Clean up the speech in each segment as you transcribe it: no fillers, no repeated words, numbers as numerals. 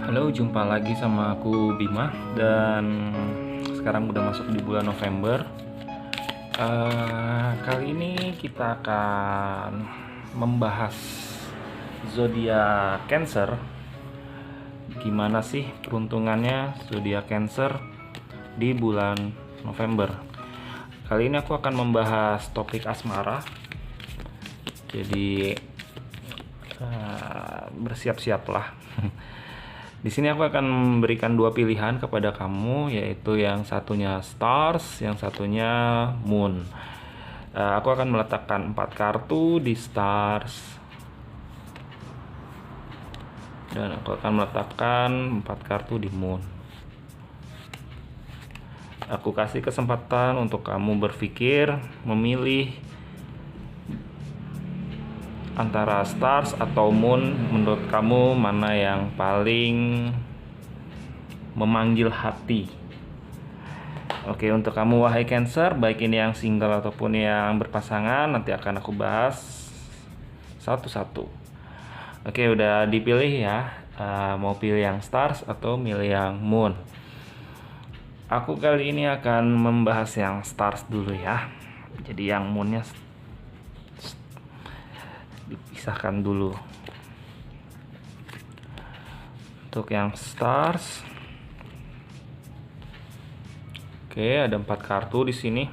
Halo, jumpa lagi sama aku Bima dan sekarang udah masuk di bulan November. Kali ini kita akan membahas zodiak Cancer. Gimana sih peruntungannya zodiak Cancer di bulan November? Kali ini aku akan membahas topik asmara. Jadi bersiap-siaplah. Di sini aku akan memberikan dua pilihan kepada kamu, yaitu yang satunya stars, yang satunya moon. Aku akan meletakkan 4 kartu di stars dan aku akan meletakkan 4 kartu di moon. Aku kasih kesempatan untuk kamu berpikir, memilih antara stars atau moon. Menurut kamu mana yang paling memanggil hati? Oke, untuk kamu wahai Cancer, baik ini yang single ataupun yang berpasangan, nanti akan aku bahas satu-satu. Oke, udah dipilih ya, mau pilih yang stars atau milih yang moon. Aku kali ini akan membahas yang stars dulu ya. Jadi yang moonnya dipisahkan dulu. Untuk yang stars, oke, ada 4 kartu di sini.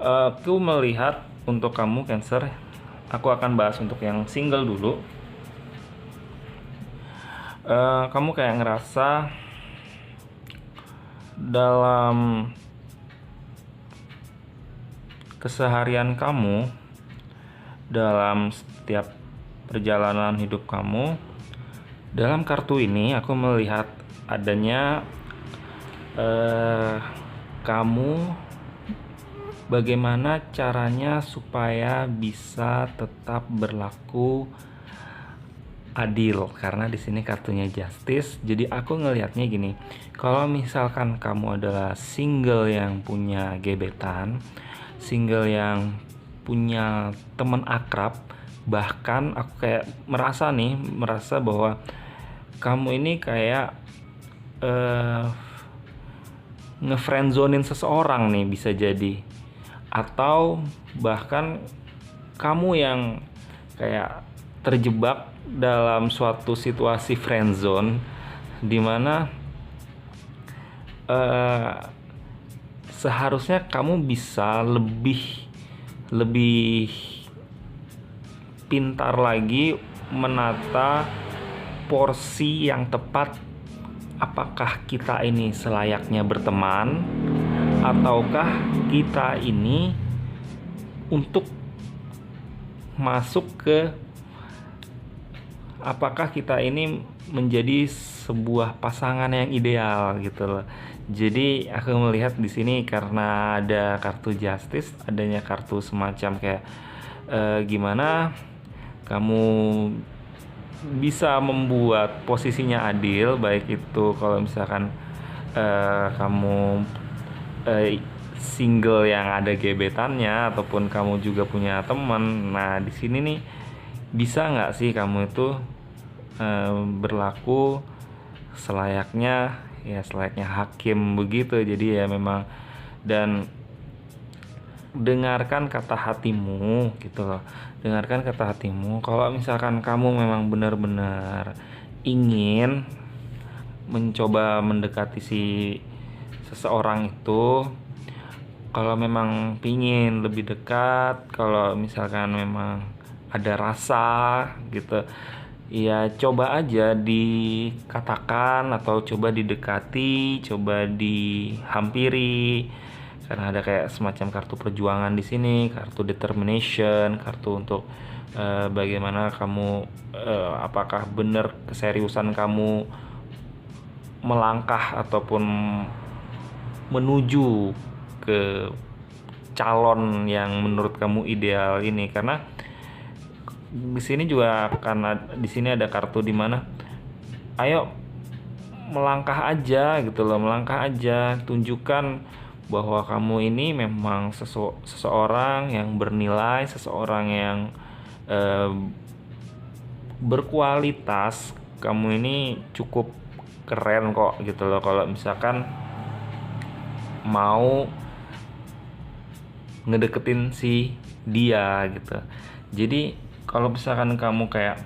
Aku melihat untuk kamu Cancer, aku akan bahas untuk yang single dulu. Kamu kayak ngerasa dalam keseharian kamu, dalam setiap perjalanan hidup kamu, dalam kartu ini aku melihat adanya kamu bagaimana caranya supaya bisa tetap berlaku adil, karena di sini kartunya justice. Jadi aku ngelihatnya gini, kalau misalkan kamu adalah single yang punya gebetan, single yang punya teman akrab, bahkan aku kayak merasa bahwa kamu ini kayak ngefriendzonin seseorang nih, bisa jadi, atau bahkan kamu yang kayak terjebak dalam suatu situasi friendzone dimana seharusnya kamu bisa lebih pintar lagi menata porsi yang tepat. Apakah kita ini selayaknya berteman, ataukah kita ini untuk masuk ke, apakah kita ini menjadi sebuah pasangan yang ideal gitu loh. Jadi aku melihat di sini karena ada kartu justice, adanya kartu semacam kayak gimana kamu bisa membuat posisinya adil, baik itu kalau misalkan kamu single yang ada gebetannya ataupun kamu juga punya teman. Nah di sini nih, bisa nggak sih kamu itu berlaku selayaknya hakim begitu. Jadi ya memang, dan dengarkan kata hatimu gitu loh. Dengarkan kata hatimu. Kalau misalkan kamu memang benar-benar ingin mencoba mendekati si seseorang itu, kalau memang pingin lebih dekat, kalau misalkan memang ada rasa gitu, ya coba aja dikatakan atau coba didekati, coba dihampiri. Karena ada kayak semacam kartu perjuangan di sini, kartu determination, kartu untuk bagaimana kamu, apakah benar keseriusan kamu melangkah ataupun menuju ke calon yang menurut kamu ideal ini. Karena di sini juga, karena di sini ada kartu di mana ayo melangkah aja gitu loh, melangkah aja, tunjukkan bahwa kamu ini memang seseorang yang bernilai, seseorang yang eh, berkualitas, kamu ini cukup keren kok gitu loh kalau misalkan mau ngedeketin si dia gitu. Jadi kalau misalkan kamu kayak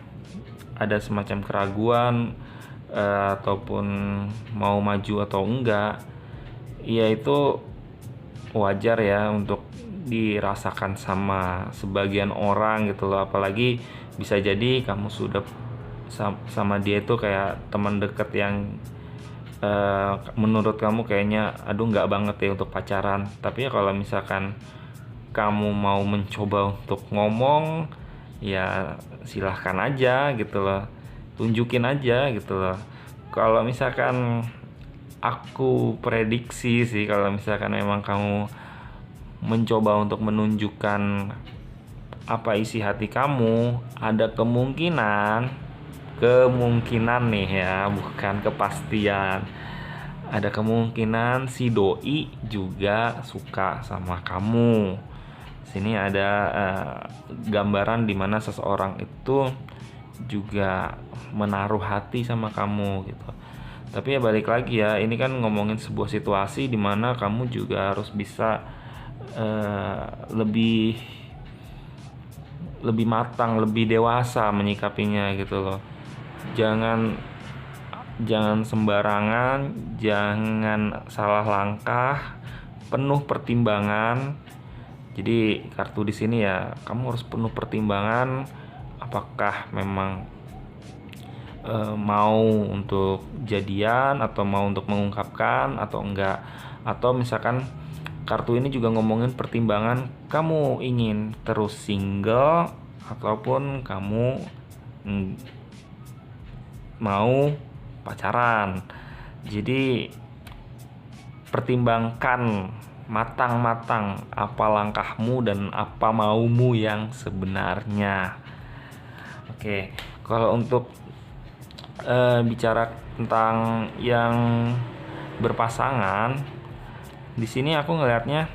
ada semacam keraguan ataupun mau maju atau enggak, ya itu wajar ya untuk dirasakan sama sebagian orang gitu loh. Apalagi bisa jadi kamu sudah sama dia itu kayak teman dekat yang menurut kamu kayaknya aduh nggak banget ya untuk pacaran. Tapi ya kalau misalkan kamu mau mencoba untuk ngomong, ya silahkan aja gitu loh, tunjukin aja gitu loh. Kalau misalkan aku prediksi sih, kalau misalkan memang kamu mencoba untuk menunjukkan apa isi hati kamu, ada kemungkinan nih ya, bukan kepastian, ada kemungkinan si doi juga suka sama kamu. Sini ada gambaran dimana seseorang itu juga menaruh hati sama kamu gitu. Tapi ya balik lagi ya, ini kan ngomongin sebuah situasi dimana kamu juga harus bisa lebih matang, lebih dewasa menyikapinya gitu loh. Jangan sembarangan, jangan salah langkah, penuh pertimbangan. Jadi kartu di sini ya, kamu harus penuh pertimbangan apakah memang mau untuk jadian atau mau untuk mengungkapkan atau enggak. Atau misalkan kartu ini juga ngomongin pertimbangan kamu ingin terus single ataupun kamu mau pacaran. Jadi pertimbangkan matang-matang apa langkahmu dan apa maumu yang sebenarnya. Oke, kalau untuk bicara tentang yang berpasangan, di sini aku ngelihatnya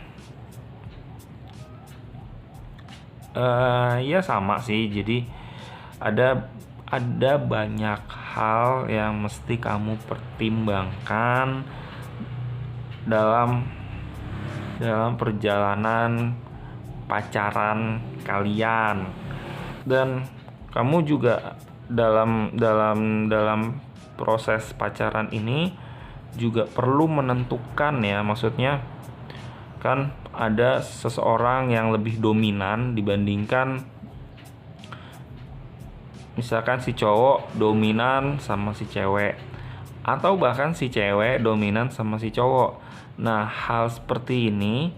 ya sama sih. Jadi ada banyak hal yang mesti kamu pertimbangkan dalam perjalanan pacaran kalian. Dan kamu juga dalam proses pacaran ini juga perlu menentukan ya, maksudnya kan ada seseorang yang lebih dominan dibandingkan misalkan si cowok dominan sama si cewek, atau bahkan si cewek dominan sama si cowok. Nah, hal seperti ini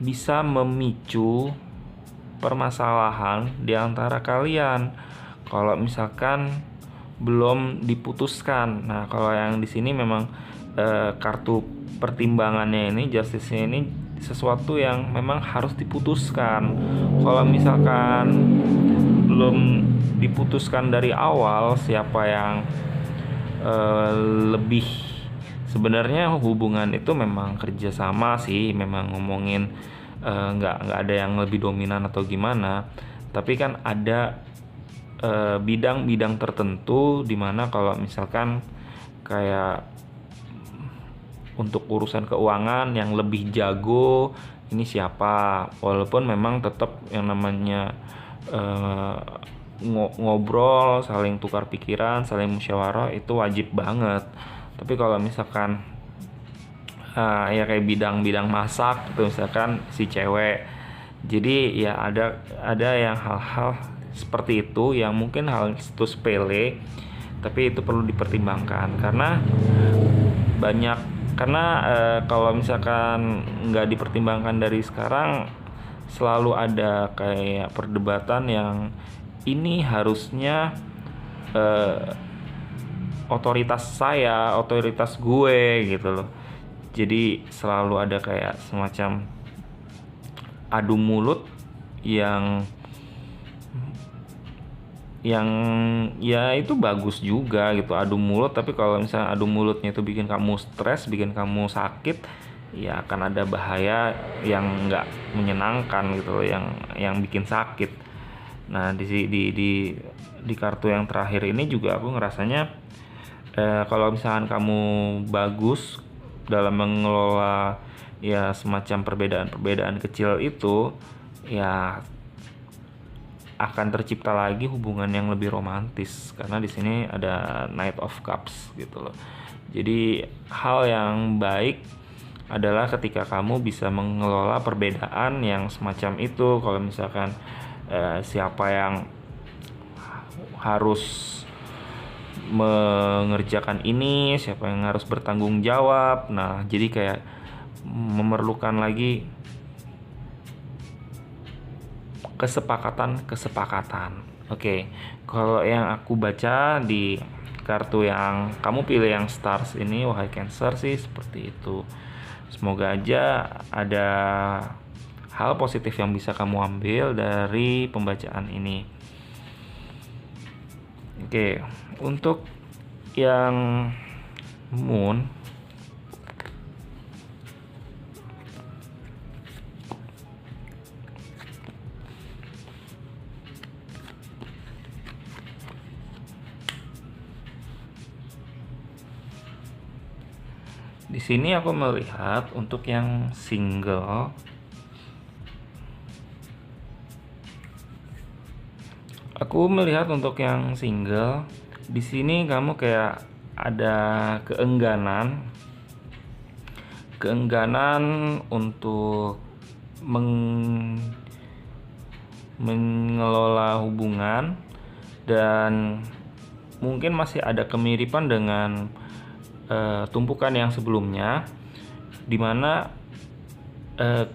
bisa memicu permasalahan di antara kalian kalau misalkan belum diputuskan. Nah, kalau yang di sini memang kartu pertimbangannya ini, justice-nya ini sesuatu yang memang harus diputuskan. Kalau misalkan belum diputuskan dari awal siapa yang lebih, sebenarnya hubungan itu memang kerjasama sih, memang ngomongin nggak ada yang lebih dominan atau gimana. Tapi kan ada bidang-bidang tertentu dimana kalau misalkan kayak untuk urusan keuangan yang lebih jago ini siapa, walaupun memang tetap yang namanya ngobrol, saling tukar pikiran, saling musyawarah itu wajib banget. Tapi kalau misalkan ya kayak bidang-bidang masak itu misalkan si cewek, jadi ya ada yang hal-hal seperti itu yang mungkin hal itu sepele tapi itu perlu dipertimbangkan karena kalau misalkan nggak dipertimbangkan dari sekarang, selalu ada kayak perdebatan yang ini harusnya otoritas gue gitu loh. Jadi selalu ada kayak semacam adu mulut yang ya itu bagus juga gitu, adu mulut. Tapi kalau misalnya adu mulutnya itu bikin kamu stres, bikin kamu sakit, ya akan ada bahaya yang nggak menyenangkan gitu loh, yang bikin sakit. Nah, di kartu yang terakhir ini juga aku ngerasanya kalau misalkan kamu bagus dalam mengelola ya semacam perbedaan-perbedaan kecil itu, ya akan tercipta lagi hubungan yang lebih romantis karena di sini ada Knight of Cups gitu loh. Jadi hal yang baik adalah ketika kamu bisa mengelola perbedaan yang semacam itu. Kalau misalkan siapa yang harus mengerjakan ini, siapa yang harus bertanggung jawab. Nah, jadi kayak memerlukan lagi kesepakatan. Oke, kalau yang aku baca di kartu yang kamu pilih yang stars ini, wahai Cancer, sih seperti itu. Semoga aja ada hal positif yang bisa kamu ambil dari pembacaan ini. Oke, untuk yang Moon, di sini aku melihat untuk yang single, di sini kamu kayak ada keengganan untuk mengelola hubungan, dan mungkin masih ada kemiripan dengan tumpukan yang sebelumnya, dimana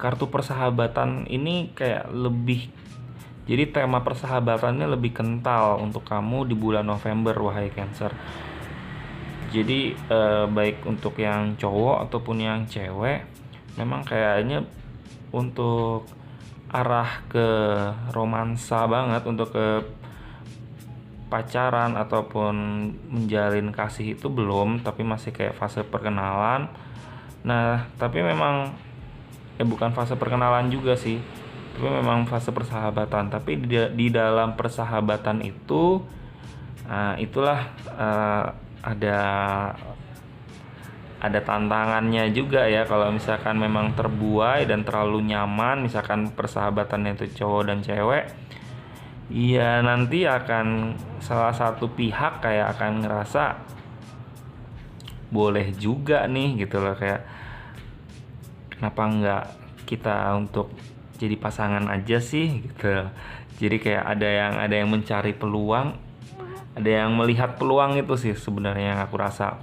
kartu persahabatan ini kayak lebih, jadi tema persahabatannya lebih kental untuk kamu di bulan November, wahai Cancer. Jadi baik untuk yang cowok ataupun yang cewek, memang kayaknya untuk arah ke romansa banget, untuk ke pacaran ataupun menjalin kasih itu belum, tapi masih kayak fase perkenalan. Nah, tapi memang bukan fase perkenalan juga sih, tapi memang fase persahabatan. Tapi di dalam persahabatan itu, itulah ada tantangannya juga ya. Kalau misalkan memang terbuai dan terlalu nyaman, misalkan persahabatannya itu cowok dan cewek, iya nanti akan salah satu pihak kayak akan ngerasa boleh juga nih gitu loh, kayak kenapa enggak kita untuk jadi pasangan aja sih gitu. Jadi kayak ada yang mencari peluang, ada yang melihat peluang, itu sih sebenarnya yang aku rasa.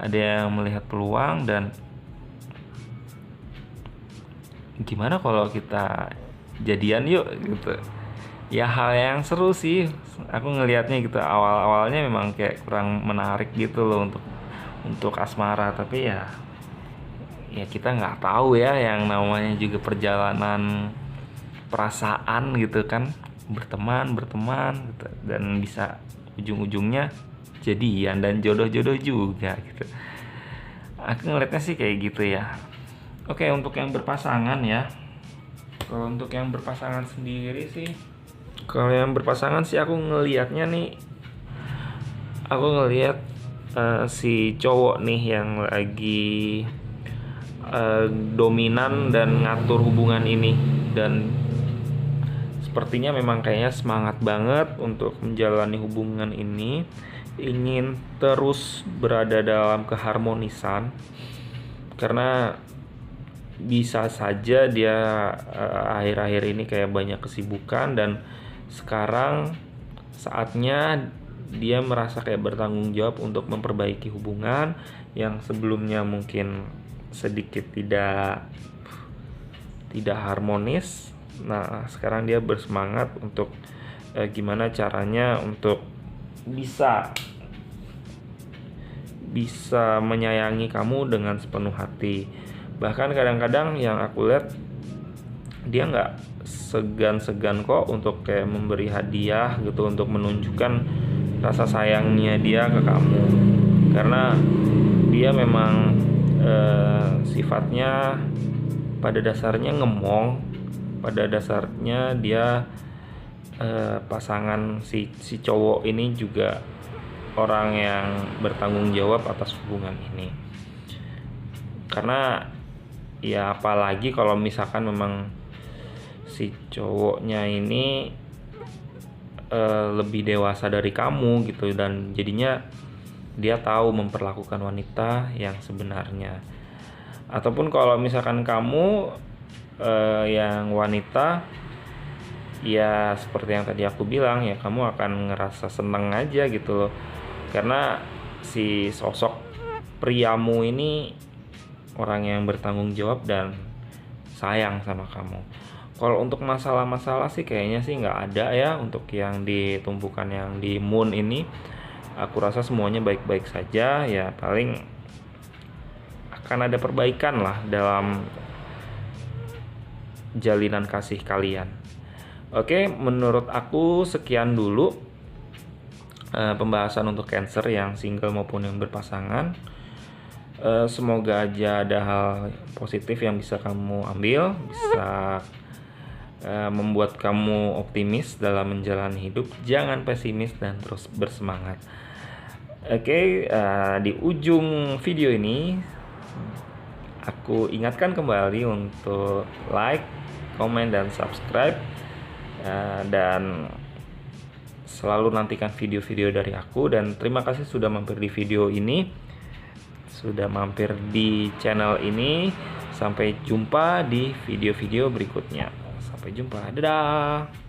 Ada yang melihat peluang dan gimana kalau kita jadian yuk gitu. Ya hal yang seru sih aku ngelihatnya gitu. Awalnya memang kayak kurang menarik gitu loh untuk asmara, tapi ya kita nggak tahu ya, yang namanya juga perjalanan perasaan gitu kan, berteman gitu, dan bisa ujung-ujungnya jadian dan jodoh-jodoh juga gitu. Aku ngeliatnya sih kayak gitu ya. Oke, untuk yang berpasangan ya. Kalau untuk yang berpasangan sendiri sih, kalau yang berpasangan sih aku ngelihatnya nih, aku ngelihat si cowok nih yang lagi dominan dan ngatur hubungan ini, dan sepertinya memang kayaknya semangat banget untuk menjalani hubungan ini, ingin terus berada dalam keharmonisan, karena bisa saja dia akhir-akhir ini kayak banyak kesibukan, dan sekarang saatnya dia merasa kayak bertanggung jawab untuk memperbaiki hubungan yang sebelumnya mungkin sedikit tidak harmonis. Nah, sekarang dia bersemangat untuk gimana caranya untuk bisa menyayangi kamu dengan sepenuh hati. Bahkan kadang-kadang yang aku lihat, dia nggak segan-segan kok untuk kayak memberi hadiah gitu, untuk menunjukkan rasa sayangnya dia ke kamu, karena dia memang sifatnya pada dasarnya ngemong, pada dasarnya dia pasangan si cowok ini juga orang yang bertanggung jawab atas hubungan ini. Karena ya apalagi kalau misalkan memang si cowoknya ini lebih dewasa dari kamu gitu, dan jadinya dia tahu memperlakukan wanita yang sebenarnya. Ataupun kalau misalkan kamu yang wanita, ya seperti yang tadi aku bilang, ya kamu akan ngerasa seneng aja gitu loh, karena si sosok priamu ini orang yang bertanggung jawab dan sayang sama kamu. Kalau untuk masalah-masalah sih kayaknya sih nggak ada ya untuk yang ditumpukan yang di moon ini. Aku rasa semuanya baik-baik saja, ya paling akan ada perbaikan lah dalam jalinan kasih kalian. Oke, menurut aku sekian dulu pembahasan untuk Cancer yang single maupun yang berpasangan. Semoga aja ada hal positif yang bisa kamu ambil, bisa membuat kamu optimis dalam menjalani hidup. Jangan pesimis dan terus bersemangat. Oke, di ujung video ini aku ingatkan kembali untuk like, komen, dan subscribe, dan selalu nantikan video-video dari aku. Dan terima kasih sudah mampir di video ini, sudah mampir di channel ini. Sampai jumpa di video-video berikutnya. Sampai jumpa, dadah.